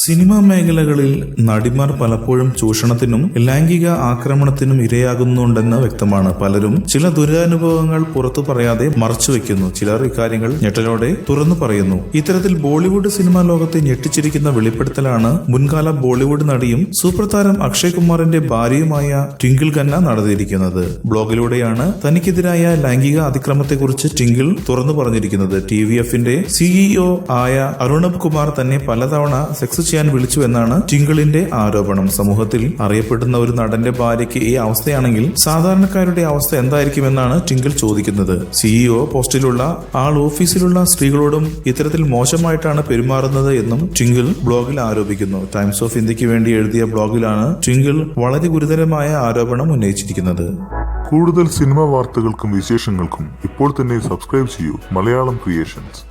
Cinema മേഖലകളിൽ നടിമാർ പലപ്പോഴും ചൂഷണത്തിനും ലൈംഗിക ആക്രമണത്തിനും ഇരയാകുന്നുണ്ടെന്ന് വ്യക്തമാണ്. പലരും ചില ദുരനുഭവങ്ങൾ പുറത്തു പറയാതെ മറച്ചുവെക്കുന്നു. ചിലർ ഇക്കാര്യങ്ങൾ ഞെട്ടലോടെ തുറന്നു പറയുന്നു. ഇത്തരത്തിൽ ബോളിവുഡ് സിനിമാ ലോകത്തെ ഞെട്ടിച്ചിരിക്കുന്ന വെളിപ്പെടുത്തലാണ് മുൻകാല ബോളിവുഡ് നടിയും സൂപ്പർ താരം അക്ഷയ് കുമാറിന്റെ ഭാര്യയുമായ ട്വിങ്കിൾ ഖന്ന നടത്തിയിരിക്കുന്നത്. ബ്ലോഗിലൂടെയാണ് തനിക്കെതിരായ ലൈംഗിക അതിക്രമത്തെക്കുറിച്ച് ട്വിങ്കിൾ തുറന്നു പറഞ്ഞിരിക്കുന്നത്. TVFന്റെ CEO ആയ അരുണബ് കുമാർ തന്നെ പലതവണ സെക്സ് ചെയ്യാൻ വിളിച്ചു എന്നാണ് ട്വിങ്കിളിന്റെ ആരോപണം. സമൂഹത്തിൽ അറിയപ്പെടുന്ന ഒരു നടന്റെ ഭാര്യയ്ക്ക് ഈ അവസ്ഥയാണെങ്കിൽ സാധാരണക്കാരുടെ അവസ്ഥ എന്തായിരിക്കുമെന്നാണ് ട്വിങ്കിൾ ചോദിക്കുന്നത്. CEO പോസ്റ്റിലുള്ള ആൾ ഓഫീസിലുള്ള സ്ത്രീകളോടും ഇത്തരത്തിൽ മോശമായിട്ടാണ് പെരുമാറുന്നത് എന്നും ട്വിങ്കിൾ ബ്ലോഗിൽ ആരോപിക്കുന്നു. ടൈംസ് ഓഫ് ഇന്ത്യക്ക് വേണ്ടി എഴുതിയ ബ്ലോഗിലാണ് ട്വിങ്കിൾ വളരെ ഗുരുതരമായ ആരോപണം ഉന്നയിച്ചിരിക്കുന്നത്. കൂടുതൽ സിനിമാ വാർത്തകൾക്കും വിശേഷങ്ങൾക്കും ഇപ്പോൾ തന്നെ സബ്സ്ക്രൈബ് ചെയ്യൂ മലയാളം ക്രിയേഷൻസ്.